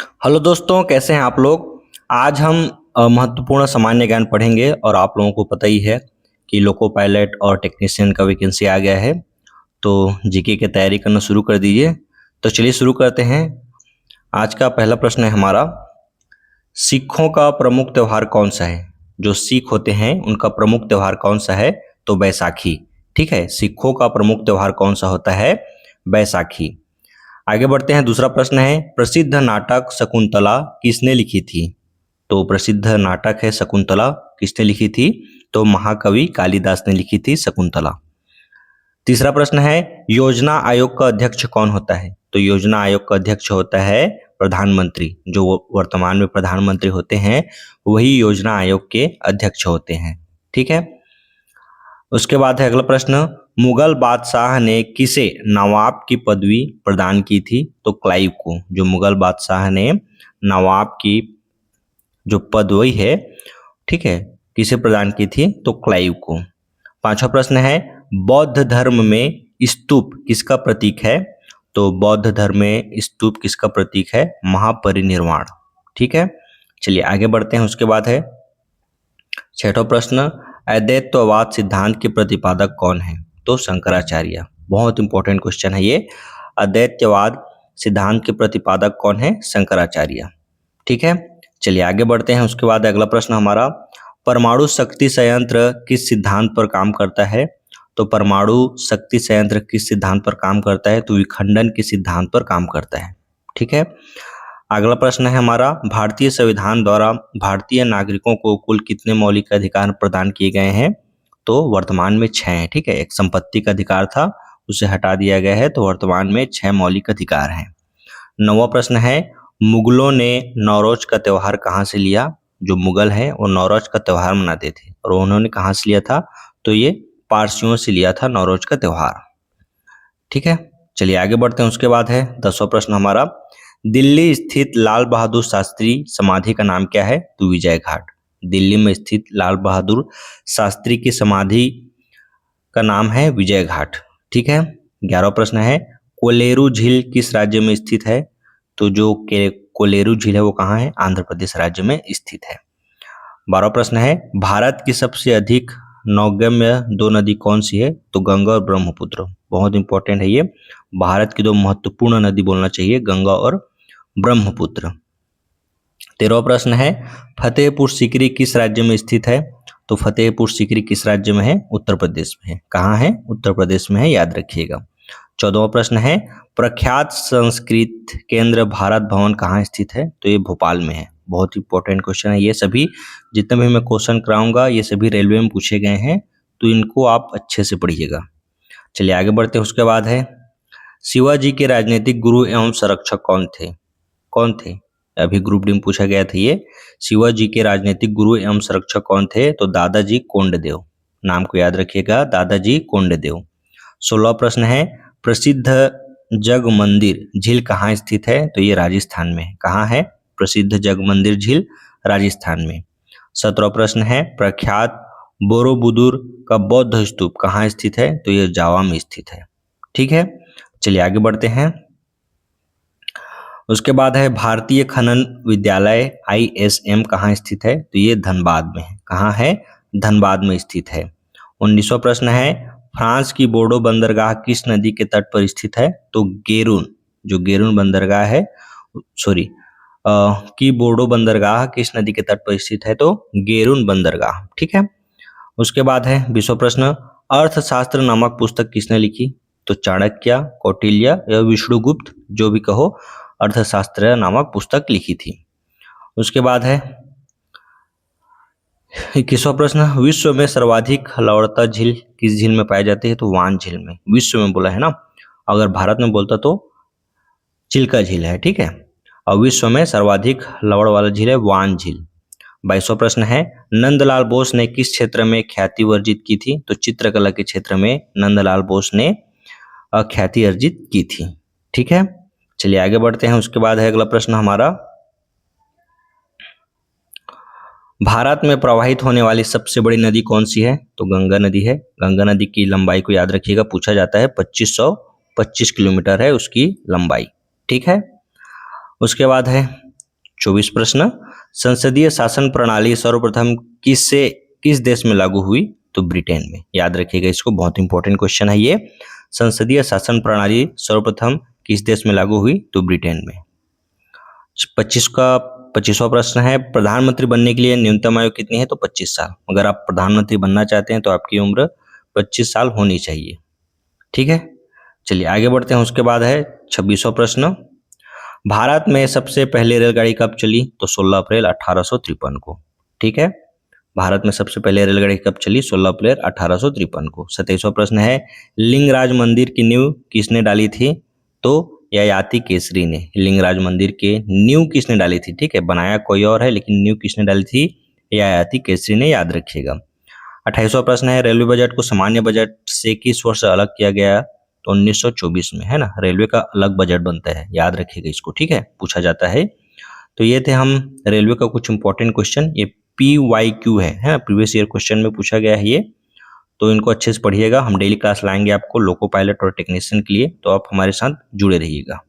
Hello दोस्तों, कैसे हैं आप लोग। आज हम महत्वपूर्ण सामान्य ज्ञान पढ़ेंगे और आप लोगों को पता ही है कि लोको पायलट और टेक्नीशियन का वैकेंसी आ गया है। तो जीके की तैयारी करना शुरू कर दीजिए। तो चलिए शुरू करते हैं। आज का पहला प्रश्न है हमारा, सिखों का प्रमुख त्यौहार कौन सा है। जो सिख होते हैं उनका प्रमुख त्यौहार कौन सा है, तो बैसाखी। ठीक है, सिखों का प्रमुख त्यौहार कौन सा होता है, बैसाखी। आगे बढ़ते हैं। दूसरा प्रश्न है, प्रसिद्ध नाटक शकुंतला किसने लिखी थी। तो प्रसिद्ध नाटक है शकुंतला, किसने लिखी थी, तो महाकवि कालिदास ने लिखी थी शकुंतला। तीसरा प्रश्न है, योजना आयोग का अध्यक्ष कौन होता है। तो योजना आयोग का अध्यक्ष होता है प्रधानमंत्री। जो वर्तमान में प्रधानमंत्री होते हैं वही योजना आयोग के अध्यक्ष होते हैं। ठीक है। उसके बाद है अगला प्रश्न, मुगल बादशाह ने किसे नवाब की पदवी प्रदान की थी। तो क्लाइव को। जो मुगल बादशाह ने नवाब की जो पदवी है, ठीक है, किसे प्रदान की थी, तो क्लाइव को। पांचवा प्रश्न है, बौद्ध धर्म में स्तूप किसका प्रतीक है। तो बौद्ध धर्म में स्तूप किसका प्रतीक है, महापरिनिर्वाण। ठीक है, चलिए आगे बढ़ते हैं। उसके बाद है छठवां प्रश्न, अद्वैतवाद सिद्धांत के प्रतिपादक कौन है। तो शंकराचार्य। बहुत इंपॉर्टेंट क्वेश्चन है ये। अद्वैतवाद सिद्धांत के प्रतिपादक कौन है, शंकराचार्य। ठीक है, चलिए आगे बढ़ते हैं। उसके बाद अगला प्रश्न हमारा, परमाणु शक्ति संयंत्र किस सिद्धांत पर काम करता है। तो परमाणु शक्ति संयंत्र किस सिद्धांत पर काम करता है, तो विखंडन के सिद्धांत पर काम करता है। ठीक है। अगला प्रश्न है हमारा, भारतीय संविधान द्वारा भारतीय नागरिकों को कुल कितने मौलिक अधिकार प्रदान किए गए हैं। तो वर्तमान में 6 हैं। ठीक है, एक संपत्ति का अधिकार था, उसे हटा दिया गया है, तो वर्तमान में 6 मौलिक अधिकार हैं। 9वां प्रश्न है, मुगलों ने नौरोज का त्यौहार कहाँ से लिया। जो मुगल हैं वो नौरोज का त्यौहार मनाते थे और उन्होंने कहाँ से लिया था, तो ये पारसियों से लिया था नौरोज का त्यौहार। ठीक है, चलिए आगे बढ़ते हैं। उसके बाद है 10वां प्रश्न हमारा, दिल्ली स्थित लाल बहादुर शास्त्री समाधि का नाम क्या है। तो विजय घाट। दिल्ली में स्थित लाल बहादुर शास्त्री की समाधि का नाम है विजय घाट। ठीक है। 11वां प्रश्न है, कोलेरू झील किस राज्य में स्थित है। तो जो कोलेरू झील है वो कहाँ है, आंध्र प्रदेश राज्य में स्थित है। 12वां प्रश्न है, भारत की सबसे अधिक नौगम्य 2 नदी कौन सी है। तो गंगा और ब्रह्मपुत्र। बहुत इंपॉर्टेंट है ये। भारत की 2 महत्वपूर्ण नदी बोलना चाहिए, गंगा और ब्रह्मपुत्र। 13वां प्रश्न है, फतेहपुर सीकरी किस राज्य में स्थित है। तो फतेहपुर सीकरी किस राज्य में है, उत्तर प्रदेश में है। कहाँ है, उत्तर प्रदेश में है, याद रखिएगा। 14वां प्रश्न है, प्रख्यात संस्कृत केंद्र भारत भवन कहाँ स्थित है। तो ये भोपाल में है। बहुत इंपॉर्टेंट क्वेश्चन है ये। सभी जितने भी मैं क्वेश्चन कराऊंगा ये सभी रेलवे में पूछे गए हैं, तो इनको आप अच्छे से पढ़िएगा। चलिए आगे बढ़ते हैं। उसके बाद है, शिवाजी के राजनीतिक गुरु एवं संरक्षक कौन थे। अभी ग्रुप डी में पूछा गया था ये। शिवाजी के राजनीतिक गुरु एवं संरक्षक कौन थे, तो दादाजी कोंडदेव। नाम को याद रखिएगा, दादाजी कोंडदेव। 16वां प्रश्न है, प्रसिद्ध जग मंदिर झील कहाँ स्थित है। तो ये राजस्थान में है। कहाँ है, प्रसिद्ध जग मंदिर झील राजस्थान में। 17वां प्रश्न है, प्रख्यात बोरोबुदुर का बौद्ध स्तूप कहाँ स्थित है। तो ये जावा में स्थित है। ठीक है, चलिए आगे बढ़ते हैं। उसके बाद है, भारतीय खनन विद्यालय ISM कहाँ स्थित है। तो ये धनबाद में है। कहाँ है, धनबाद में स्थित है। 19वां प्रश्न है, फ्रांस की बोर्डो बंदरगाह किस नदी के तट पर स्थित है। तो गेरून। जो गेरून बंदरगाह है, सॉरी की बोर्डो बंदरगाह किस नदी के तट पर स्थित है। तो गेरून बंदरगाह। ठीक है। उसके बाद है 20वां प्रश्न, अर्थशास्त्र नामक पुस्तक किसने लिखी। तो चाणक्य, कौटिल्य या विष्णुगुप्त, जो भी कहो, अर्थशास्त्र नामक पुस्तक लिखी थी। उसके बाद है 21वां प्रश्न, विश्व में सर्वाधिक लवणता झील किस झील में पाई जाती है। तो वान झील में। विश्व में बोला है ना, अगर भारत में बोलता तो चिल्का झील है। ठीक है, और विश्व में सर्वाधिक लवण वाला झील है वान झील। 22वां प्रश्न है, नंदलाल बोस ने किस क्षेत्र में ख्याति अर्जित की थी। तो चित्रकला के क्षेत्र में नंदलाल बोस ने ख्याति अर्जित की थी। ठीक है, चलिए आगे बढ़ते हैं। उसके बाद है अगला प्रश्न हमारा, भारत में प्रवाहित होने वाली सबसे बड़ी नदी कौन सी है। तो गंगा नदी है। गंगा नदी की लंबाई को याद रखिएगा, पूछा जाता है। 2525 किलोमीटर है उसकी लंबाई। ठीक है। उसके बाद है 24 प्रश्न, संसदीय शासन प्रणाली सर्वप्रथम किस देश में लागू हुई? तो ब्रिटेन में। याद रखिएगा इसको, बहुत इंपॉर्टेंट क्वेश्चन है ये। संसदीय शासन प्रणाली सर्वप्रथम किस देश में लागू हुई? तो ब्रिटेन में। 25वां प्रश्न है, प्रधानमंत्री बनने के लिए न्यूनतम आयु कितनी है? तो 25 साल। अगर आप प्रधानमंत्री बनना चाहते हैं तो आपकी उम्र 25 साल होनी चाहिए। ठीक है, चलिए आगे बढ़ते हैं। उसके बाद है 26वां प्रश्न, भारत में सबसे पहले रेलगाड़ी कब चली? तो 16 अप्रैल 1853 को। ठीक है, भारत में सबसे पहले रेलगाड़ी कब चली? 16 अप्रैल 1853 को। 27वां प्रश्न है, लिंगराज मंदिर की नींव किसने डाली थी? तो ययाति केसरी ने। लिंगराज मंदिर के नींव किसने डाली थी? ठीक है, बनाया कोई और है लेकिन नींव किसने डाली थी? ययाति केसरी ने। याद रखिएगा। 28वां प्रश्न है, रेलवे बजट को सामान्य बजट से किस वर्ष अलग किया गया? तो 1924 में, है ना। रेलवे का अलग बजट बनता है, याद रखिएगा इसको। ठीक है, पूछा जाता है। तो ये थे हम रेलवे का कुछ इंपॉर्टेंट क्वेश्चन। ये PYQ है, प्रीवियस ईयर क्वेश्चन में पूछा गया है ये। तो इनको अच्छे से पढ़िएगा। हम डेली क्लास लाएंगे आपको लोको पायलट और टेक्नीशियन के लिए, तो आप हमारे साथ जुड़े रहिएगा।